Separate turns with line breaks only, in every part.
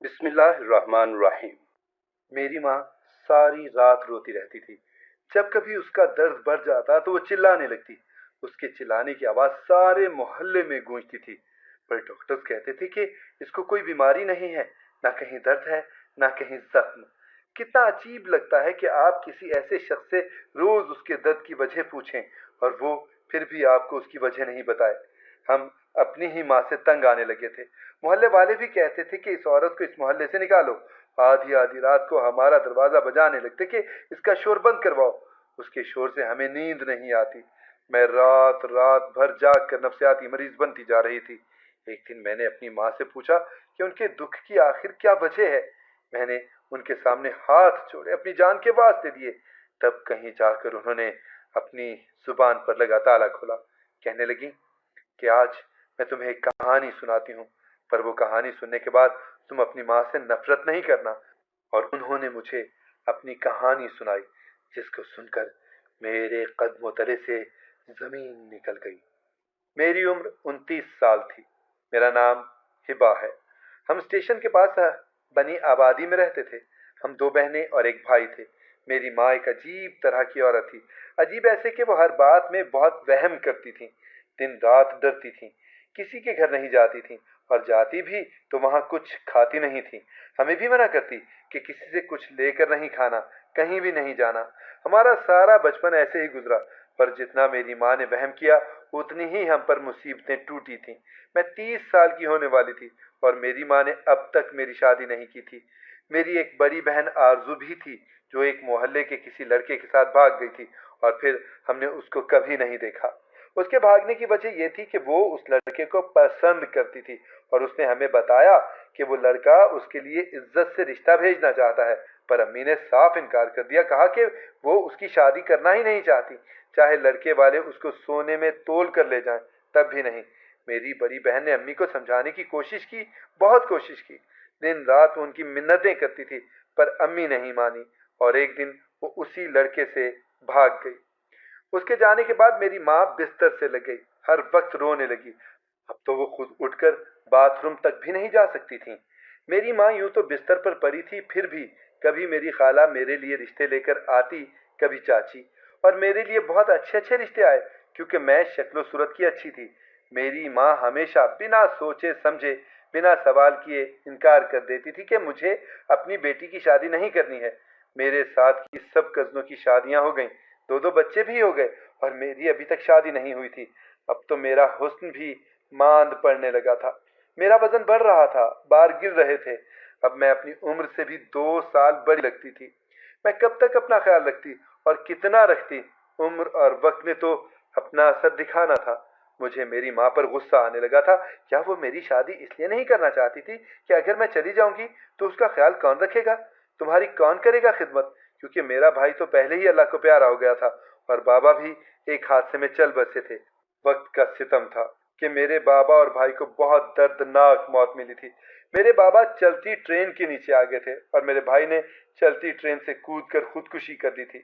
बिस्मिल्लाहिर्रहमानिर्रहीम। मेरी माँ सारी रात रोती रहती थी। जब कभी उसका दर्द बढ़ जाता तो वो चिल्लाने लगती। उसके चिल्लाने की आवाज़ सारे मोहल्ले में गूंजती थी। पर डॉक्टर्स कहते थे कि इसको कोई बीमारी नहीं है, ना कहीं दर्द है, ना कहीं जख्म। कितना अजीब लगता है कि आप किसी ऐसे शख्स से रोज उसके दर्द की वजह पूछें और वो फिर भी आपको उसकी वजह नहीं बताए। हम अपनी ही माँ से तंग आने लगे थे। मोहल्ले वाले भी कहते थे कि इस औरत को इस मोहल्ले से निकालो। आधी आधी रात को हमारा दरवाजा बजाने लगते कि इसका शोर बंद करवाओ। उसके शोर से हमें नींद नहीं आती। मैं रात रात भर जाग कर नफसियाती मरीज बनती जा रही थी। एक दिन मैंने अपनी माँ से पूछा कि उनके दुख की आखिर क्या वजह है। मैंने उनके सामने हाथ जोड़े अपनी जान के वास्ते दिए। तब कहीं जाकर उन्होंने अपनी जुबान पर लगा ताला खोला। कहने लगी कि आज मैं तुम्हें एक कहानी सुनाती हूँ, पर वो कहानी सुनने के बाद तुम अपनी माँ से नफरत नहीं करना। और उन्होंने मुझे अपनी कहानी सुनाई, जिसको सुनकर मेरे कदमों तले से जमीन निकल गई। मेरी उम्र 29 साल थी। मेरा नाम हिबा है। हम स्टेशन के पास बनी आबादी में रहते थे। हम दो बहनें और एक भाई थे। मेरी माँ एक अजीब तरह की औरत थी। अजीब ऐसे कि वो हर बात में बहुत वहम करती थी। दिन रात डरती थी। किसी के घर नहीं जाती थी, और जाती भी तो वहां कुछ खाती नहीं थी। हमें भी मना करती कि किसी से कुछ लेकर नहीं खाना, कहीं भी नहीं जाना। हमारा सारा बचपन ऐसे ही गुजरा। पर जितना मेरी माँ ने वहम किया, उतनी ही हम पर मुसीबतें टूटी थीं। मैं 30 साल की होने वाली थी और मेरी माँ ने अब तक मेरी शादी नहीं की थी। मेरी एक बड़ी बहन आरजू भी थी, जो एक मोहल्ले के किसी लड़के के साथ भाग गई थी और फिर हमने उसको कभी नहीं देखा। उसके भागने की वजह यह थी कि वो उस लड़के को पसंद करती थी, और उसने हमें बताया कि वो लड़का उसके लिए इज्जत से रिश्ता भेजना चाहता है। पर अम्मी ने साफ इनकार कर दिया। कहा कि वो उसकी शादी करना ही नहीं चाहती, चाहे लड़के वाले उसको सोने में तोल कर ले जाएं, तब भी नहीं। मेरी बड़ी बहन ने अम्मी को समझाने की कोशिश की, बहुत कोशिश की। दिन रात वो उनकी मिन्नतें करती थी, पर अम्मी नहीं मानी, और एक दिन वो उसी लड़के से भाग गई। उसके जाने के बाद मेरी माँ बिस्तर से लग गई, हर वक्त रोने लगी। अब तो वो खुद उठकर बाथरूम तक भी नहीं जा सकती थी। मेरी माँ यूं तो बिस्तर पर पड़ी थी, फिर भी कभी मेरी खाला मेरे लिए रिश्ते लेकर आती, कभी चाची। और मेरे लिए बहुत अच्छे अच्छे रिश्ते आए, क्योंकि मैं शक्लो सूरत की अच्छी थी। मेरी माँ हमेशा बिना सोचे समझे, बिना सवाल किए इनकार कर देती थी कि मुझे अपनी बेटी की शादी नहीं करनी है। मेरे साथ की सब कजनों की शादियां हो गईं, दो दो बच्चे भी हो गए, और मेरी अभी तक शादी नहीं हुई थी। अब तो मेरा हुस्न भी मांद पड़ने लगा था। मेरा वजन बढ़ रहा था, बार गिर रहे थे। अब मैं अपनी उम्र से भी 2 साल बड़ी लगती थी। मैं कब तक अपना ख्याल रखती, और कितना रखती। उम्र और वक्त ने तो अपना असर दिखाना था। मुझे मेरी माँ पर गुस्सा आने लगा था। क्या वो मेरी शादी इसलिए नहीं करना चाहती थी कि अगर मैं चली जाऊंगी तो उसका ख्याल कौन रखेगा, तुम्हारी कौन करेगा खिदमत? क्योंकि मेरा भाई तो पहले ही अल्लाह को प्यारा हो गया था, और बाबा भी एक हादसे में चल बसे थे। वक्त का सितम था कि मेरे बाबा और भाई को बहुत दर्दनाक मौत मिली थी। मेरे बाबा चलती ट्रेन के नीचे आ गए थे, और मेरे भाई ने चलती ट्रेन से कूदकर खुदकुशी कर दी थी।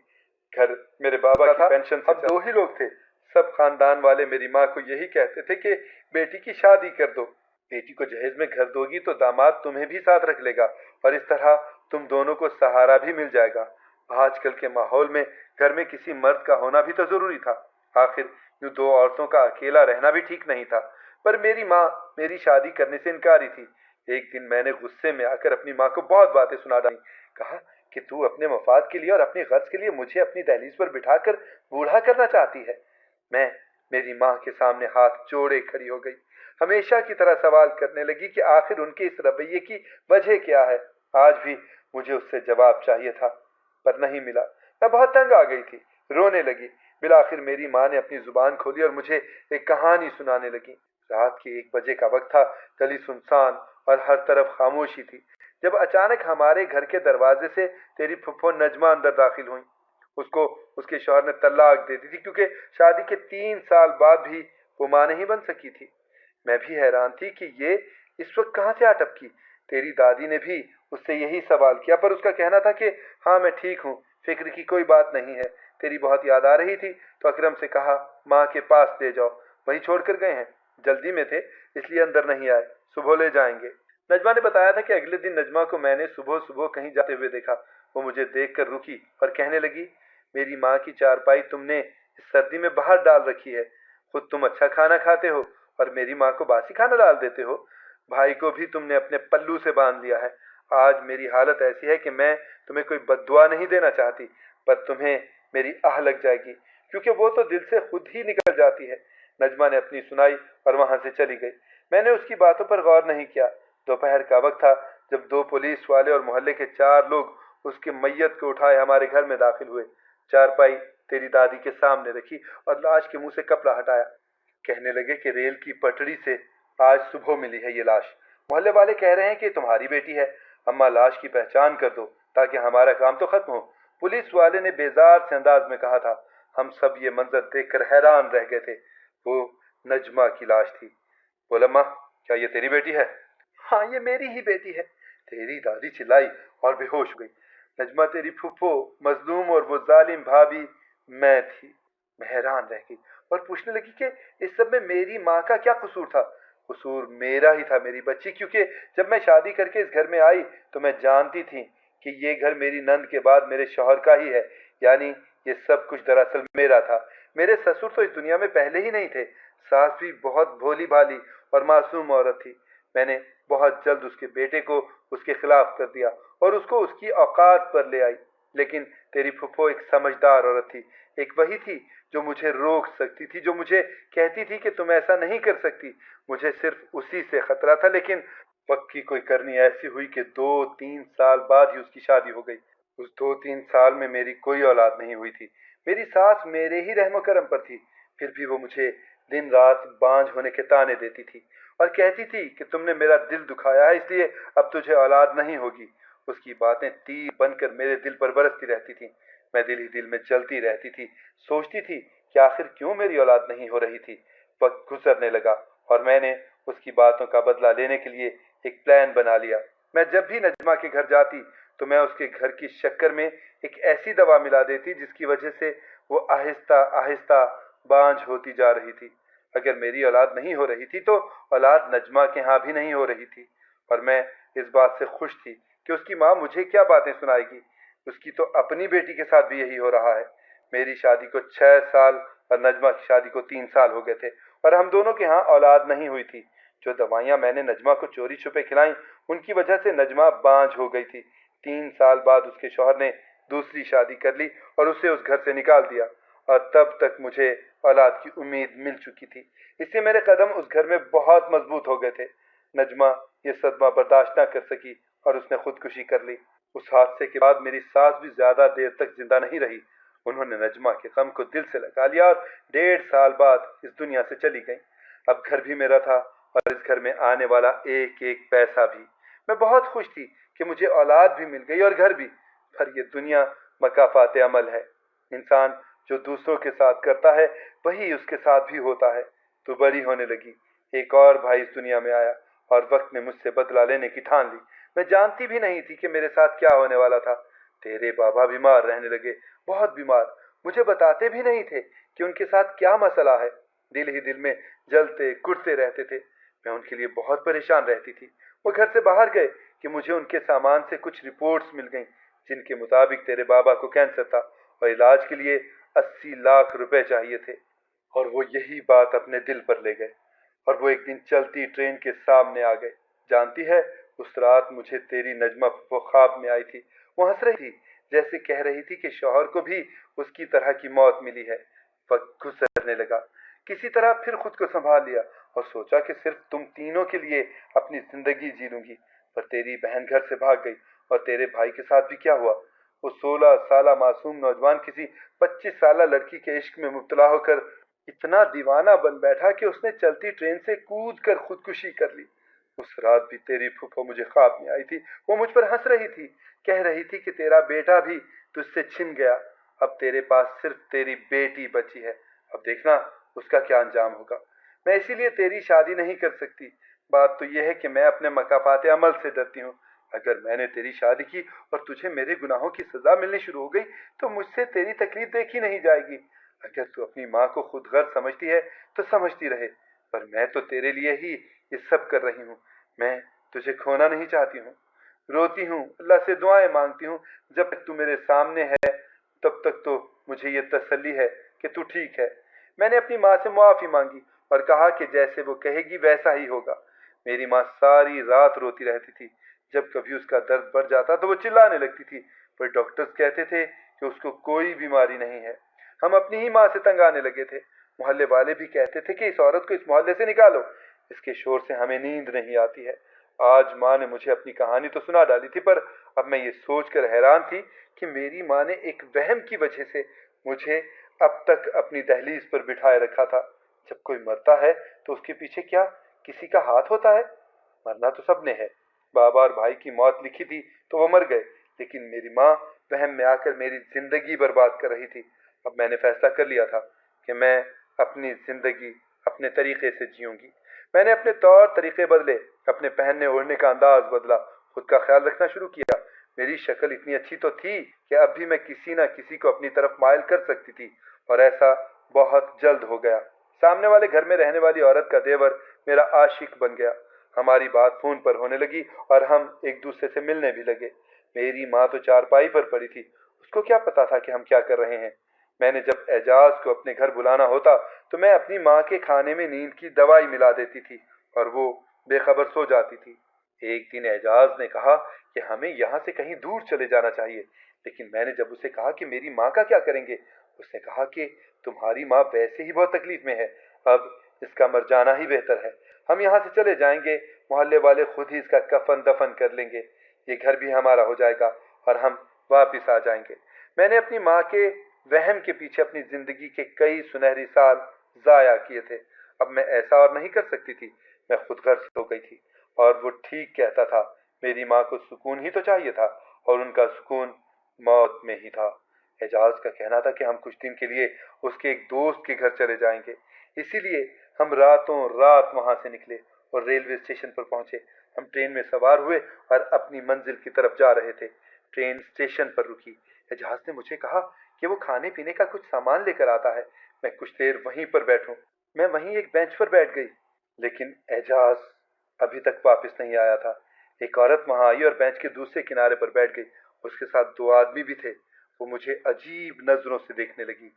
घर मेरे बाबा की पेंशन से, अब दो ही लोग थे। सब खानदान वाले मेरी माँ को यही कहते थे कि बेटी की शादी कर दो। बेटी को जहेज में घर दोगी तो दामाद तुम्हें भी साथ रख लेगा, और इस तरह तुम दोनों को सहारा भी मिल जाएगा। आजकल के माहौल में घर में किसी मर्द का होना भी तो जरूरी था। आखिर यूं दो औरतों का अकेला रहना भी ठीक नहीं था। पर मेरी माँ मेरी शादी करने से इनकारी थी। एक दिन मैंने गुस्से में आकर अपनी माँ को बहुत बातें सुना डाली। कहा कि तू अपने मफाद के लिए और अपनी गर्ज के लिए मुझे अपनी दहलीज पर बिठाकर बूढ़ा करना चाहती है। मैं मेरी माँ के सामने हाथ जोड़े खड़ी हो गई। हमेशा की तरह सवाल करने लगी कि आखिर उनके इस रवैये की वजह क्या है। आज भी मुझे उससे जवाब चाहिए था, पर नहीं मिला। मैं बहुत तंग आ गई थी, रोने लगी। बिलाखिर मेरी माँ ने अपनी जुबान खोली और मुझे एक कहानी सुनाने लगी। रात के 1 बजे का वक्त था। गली सुनसान और हर तरफ खामोशी थी, जब अचानक हमारे घर के दरवाजे से तेरी फुफ्फो नजमा अंदर दाखिल हुई। उसको उसके शौहर ने तलाक दे दी थी, क्योंकि शादी के 3 साल बाद भी वो माँ नहीं बन सकी थी। मैं भी हैरान थी कि ये इस वक्त कहाँ से आ टपकी। तेरी दादी ने भी उससे यही सवाल किया, पर उसका कहना था कि हाँ मैं ठीक हूँ, फिक्र की कोई बात नहीं है। तेरी बहुत याद आ रही थी तो अकरम से कहा माँ के पास ले जाओ, वहीं छोड़ कर गए हैं। जल्दी में थे इसलिए अंदर नहीं आए, सुबह ले जाएंगे। नजमा ने बताया था कि अगले दिन नजमा को मैंने सुबह सुबह कहीं जाते हुए देखा। वो मुझे देखकर रुकी और कहने लगी, मेरी माँ की चारपाई तुमने इस सर्दी में बाहर डाल रखी है। खुद तुम अच्छा खाना खाते हो और मेरी माँ को बासी खाना डाल देते हो। भाई को भी तुमने अपने पल्लू से बांध लिया है। आज मेरी हालत ऐसी है कि मैं तुम्हें कोई बद्दुआ नहीं देना चाहती, पर तुम्हें मेरी आह लग जाएगी, क्योंकि वो तो दिल से खुद ही निकल जाती है। नजमा ने अपनी सुनाई और वहां से चली गई। मैंने उसकी बातों पर गौर नहीं किया। दोपहर का वक्त था जब दो पुलिस वाले और मोहल्ले के 4 लोग उसकी मैयत को उठाए हमारे घर में दाखिल हुए। चारपाई तेरी दादी के सामने रखी और लाश के मुंह से कपड़ा हटाया। कहने लगे कि रेल की पटरी से आज सुबह मिली है ये लाश। मोहल्ले वाले कह रहे हैं कि तुम्हारी बेटी है। अम्मा लाश की पहचान कर दो ताकि हमारा काम तो खत्म हो। पुलिस वाले ने बेजार से अंदाज में कहा था। हम सब ये मंजर देखकर हैरान रह गए थे। वो नजमा की लाश थी। बोला, अम्मा क्या ये तेरी बेटी है? हाँ, ये मेरी ही बेटी है। तेरी दादी चिल्लाई और बेहोश हो गई। नजमा तेरी फुफ्फो मजलूम और वो जालिम भाभी मैं थी। मैं हैरान रह गई और पूछने लगी कि इस सब में मेरी माँ का क्या कसूर था। कसूर मेरा ही था मेरी बच्ची, क्योंकि जब मैं शादी करके इस घर में आई तो मैं जानती थी कि ये घर मेरी नंद के बाद मेरे शौहर का ही है, यानी ये सब कुछ दरअसल मेरा था। मेरे ससुर तो इस दुनिया में पहले ही नहीं थे। सास भी बहुत भोली भाली और मासूम औरत थी। मैंने बहुत जल्द उसके बेटे को उसके खिलाफ कर दिया और उसको उसकी औकात पर ले आई। लेकिन तेरी फुफ्फो एक समझदार औरत थी। एक वही थी जो मुझे रोक सकती थी, जो मुझे कहती थी कि तुम ऐसा नहीं कर सकती। मुझे सिर्फ उसी से खतरा था, लेकिन वक्त की कोई करनी ऐसी हुई कि 2-3 साल बाद ही उसकी शादी हो गई। उस 2-3 साल में मेरी कोई औलाद नहीं हुई थी। मेरी सास मेरे ही रहमो करम पर थी। फिर भी वो मुझे दिन रात बांझ होने के ताने देती थी और कहती थी कि तुमने मेरा दिल दुखाया है, इसलिए अब तुझे औलाद नहीं होगी। उसकी बातें तीर बनकर मेरे दिल पर बरसती रहती थी। मैं दिल ही दिल में जलती रहती थी, सोचती थी कि आखिर क्यों मेरी औलाद नहीं हो रही थी। वक्त गुजरने लगा और मैंने उसकी बातों का बदला लेने के लिए एक प्लान बना लिया। मैं जब भी नजमा के घर जाती तो मैं उसके घर की शक्कर में एक ऐसी दवा मिला देती जिसकी वजह से वो आहिस्ता आहिस्ता बांझ होती जा रही थी। अगर मेरी औलाद नहीं हो रही थी तो औलाद नजमा के यहाँ भी नहीं हो रही थी। और मैं इस बात से खुश थी कि उसकी माँ मुझे क्या बातें सुनाएगी। उसकी तो अपनी बेटी के साथ भी यही हो रहा है। मेरी शादी को 6 साल और नजमा की शादी को 3 साल हो गए थे और हम दोनों के यहाँ औलाद नहीं हुई थी। जो दवाइयाँ मैंने नजमा को चोरी छुपे खिलाई उनकी वजह से नजमा बांझ हो गई थी। 3 साल बाद उसके शौहर ने दूसरी शादी कर ली और उसे उस घर से निकाल दिया, और तब तक मुझे औलाद की उम्मीद मिल चुकी थी। इससे मेरे कदम उस घर में बहुत मजबूत हो गए थे। नजमा ये सदमा बर्दाश्त न कर सकी और उसने खुदकुशी कर ली। उस हादसे के बाद मेरी सास भी ज्यादा देर तक जिंदा नहीं रही। उन्होंने नजमा के गम को दिल से लगा लिया और 1.5 साल बाद इस दुनिया से चली गई। अब घर भी मेरा था और इस घर में आने वाला एक एक पैसा भी। मैं बहुत खुश थी कि मुझे औलाद भी मिल गई और घर भी। पर ये दुनिया मकाफात अमल है। इंसान जो दूसरों के साथ करता है वही उसके साथ भी होता है। तू बड़ी होने लगी। एक और भाई इस दुनिया में आया और वक्त ने मुझसे बदला लेने की ठान ली। मैं जानती भी नहीं थी कि मेरे साथ क्या होने वाला था। तेरे बाबा बीमार रहने लगे, बहुत बीमार। मुझे बताते भी नहीं थे कि उनके साथ क्या मसला है। दिल ही दिल में जलते कुटते रहते थे। मैं उनके लिए बहुत परेशान रहती थी। वो घर से बाहर गए कि मुझे उनके सामान से कुछ रिपोर्ट्स मिल गईं जिनके मुताबिक तेरे बाबा को कैंसर था और इलाज के लिए 80 लाख रुपए चाहिए थे। और वो यही बात अपने दिल पर ले गए और वो एक दिन चलती ट्रेन के सामने आ गए। जानती है, उस रात मुझे तेरी नजमा वो ख्वाब में आई थी। वो हंस रही थी, जैसे कह रही थी कि शौहर को भी उसकी तरह की मौत मिली है। वक्त गुजरने लगा। किसी तरह फिर खुद को संभाल लिया और सोचा कि सिर्फ तुम तीनों के लिए अपनी जिंदगी जी लूंगी। पर तेरी बहन घर से भाग गई और तेरे भाई के साथ भी क्या हुआ। वो 16 साल मासूम नौजवान किसी 25 साल लड़की के इश्क में मुब्तला होकर इतना दीवाना बन बैठा कि उसने चलती ट्रेन से कूद कर खुदकुशी कर ली। उस रात भी तेरी फूफो मुझे ख्वाब में आई थी। वो मुझ पर हंस रही थी, कह रही थी कि तेरा बेटा भी तुझसे छिन गया। अब तेरे पास सिर्फ तेरी बेटी बची है। अब देखना उसका क्या अंजाम होगा। मैं इसीलिए तेरी शादी नहीं कर सकती। बात तो यह है कि मैं अपने मकाफात अमल से डरती हूँ। अगर मैंने तेरी शादी की और तुझे मेरे गुनाहों की सजा मिलनी शुरू हो गई तो मुझसे तेरी तकलीफ देखी नहीं जाएगी। अगर तू अपनी माँ को खुद गर्ज समझती है तो समझती रहे, पर मैं तो तेरे लिए ही ये सब कर रही हूँ। मैं तुझे खोना नहीं चाहती हूँ। रोती हूँ, अल्लाह से दुआएं मांगती हूँ। जब तक तू मेरे सामने है तब तक तो मुझे ये तसल्ली है कि तू ठीक है। मैंने अपनी माँ से मुआफ़ी मांगी और कहा कि जैसे वो कहेगी वैसा ही होगा। मेरी माँ सारी रात रोती रहती थी। जब कभी उसका दर्द बढ़ जाता तो वो चिल्लाने लगती थी, पर डॉक्टर्स कहते थे कि उसको कोई बीमारी नहीं है। हम अपनी ही माँ से तंग आने लगे थे। मोहल्ले वाले भी कहते थे कि इस औरत को इस मोहल्ले से निकालो, इसके शोर से हमें नींद नहीं आती है। आज माँ ने मुझे अपनी कहानी तो सुना डाली थी, पर अब मैं ये सोचकर हैरान थी कि मेरी माँ ने एक वहम की वजह से मुझे अब तक अपनी दहलीज पर बिठाए रखा था। जब कोई मरता है तो उसके पीछे क्या किसी का हाथ होता है? मरना तो सबने है। बाबा और भाई की मौत लिखी थी तो वो मर गए, लेकिन मेरी माँ वहम में आकर मेरी जिंदगी बर्बाद कर रही थी। अब मैंने फैसला कर लिया था कि मैं अपनी जिंदगी अपने तरीके से जीऊंगी। मैंने अपने तौर तरीके बदले, अपने पहनने ओढ़ने का अंदाज बदला, खुद का ख्याल रखना शुरू किया। मेरी शक्ल इतनी अच्छी तो थी कि अब भी मैं किसी न किसी को अपनी तरफ माइल कर सकती थी, और ऐसा बहुत जल्द हो गया। सामने वाले घर में रहने वाली औरत का देवर मेरा आशिक बन गया। हमारी बात फोन पर होने लगी और हम एक दूसरे से मिलने भी लगे। मेरी माँ तो चारपाई पर पड़ी थी, उसको क्या पता था कि हम क्या कर रहे हैं। मैंने जब एजाज को अपने घर बुलाना होता तो मैं अपनी माँ के खाने में नींद की दवाई मिला देती थी और वो बेखबर सो जाती थी। एक दिन एजाज ने कहा कि हमें यहाँ से कहीं दूर चले जाना चाहिए, लेकिन मैंने जब उसे कहा कि मेरी माँ का क्या करेंगे, उसने कहा कि तुम्हारी माँ वैसे ही बहुत तकलीफ में है, अब इसका मर जाना ही बेहतर है। हम यहाँ से चले जाएंगे, मोहल्ले वाले खुद ही इसका कफन दफन कर लेंगे, ये घर भी हमारा हो जाएगा और हम वापिस आ जाएंगे। मैंने अपनी माँ के वहम के पीछे अपनी जिंदगी के कई सुनहरी साल जाया किए थे। अब मैं ऐसा और नहीं कर सकती थी। मैं खुद गर्ज हो गई थी, और वो ठीक कहता था। मेरी माँ को सुकून ही तो चाहिए था, और उनका सुकून मौत में ही था। एजाज का कहना था कि हम कुछ दिन के लिए उसके एक दोस्त के घर चले जाएंगे। इसीलिए हम रातों रात वहां से निकले और रेलवे स्टेशन पर पहुंचे। हम ट्रेन में सवार हुए और अपनी मंजिल की तरफ जा रहे थे। ट्रेन स्टेशन पर रुकी। एजाज ने मुझे कहा कि वो खाने पीने का कुछ सामान लेकर आता है, मैं कुछ देर वहीं पर बैठूं। मैं वहीं एक बेंच पर बैठ गई, लेकिन एजाज अभी तक वापस नहीं आया था। एक औरत वहां आई और बेंच के दूसरे किनारे पर बैठ गई। उसके साथ दो आदमी भी थे। वो मुझे अजीब नजरों से देखने लगी।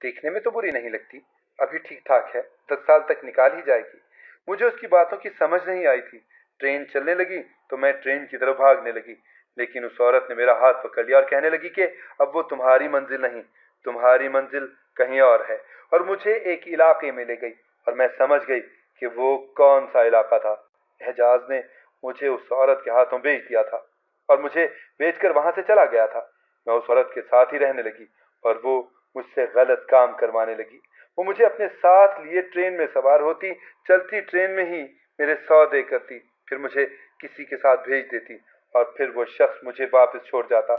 देखने में तो बुरी नहीं लगती, अभी ठीक ठाक है, 10 साल तक निकाल ही जाएगी। मुझे उसकी बातों की समझ नहीं आई थी। ट्रेन चलने लगी तो मैं ट्रेन की तरफ भागने लगी, लेकिन उस औरत ने मेरा हाथ पकड़ लिया और कहने लगी कि अब वो तुम्हारी मंजिल नहीं, तुम्हारी मंजिल कहीं और है, और मुझे एक इलाके में ले गई। और मैं समझ गई कि वो कौन सा इलाका था। एजाज ने मुझे उस औरत के हाथों बेच दिया था, और मुझे बेचकर वहां से चला गया था। मैं उस औरत के साथ ही रहने लगी, और वो मुझसे गलत काम करवाने लगी। वो मुझे अपने साथ लिए ट्रेन में सवार होती, चलती ट्रेन में ही मेरे सौदे करती, फिर मुझे किसी के साथ भेज देती, और फिर वो शख्स मुझे वापस छोड़ जाता।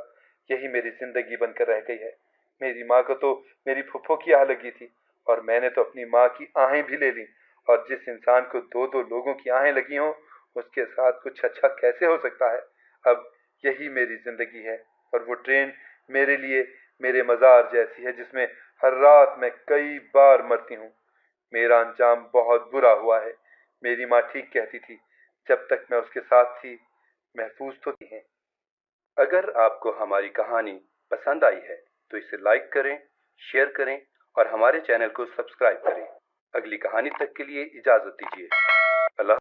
यही मेरी जिंदगी बनकर रह गई है। मेरी माँ को तो मेरी फुफ्फो की आह लगी थी, और मैंने तो अपनी माँ की आहें भी ले ली। और जिस इंसान को दो दो लोगों की आहें लगी हों, उसके साथ कुछ अच्छा कैसे हो सकता है। अब यही मेरी जिंदगी है, और वो ट्रेन मेरे लिए मेरे मजार जैसी है, जिसमें हर रात मैं कई बार मरती हूँ। मेरा अंजाम बहुत बुरा हुआ है। मेरी माँ ठीक कहती थी, जब तक मैं उसके साथ थी महफूज तो थी हैं। अगर आपको हमारी कहानी पसंद आई है तो इसे लाइक करें, शेयर करें और हमारे चैनल को सब्सक्राइब करें। अगली कहानी तक के लिए इजाजत दीजिए। अल्लाह।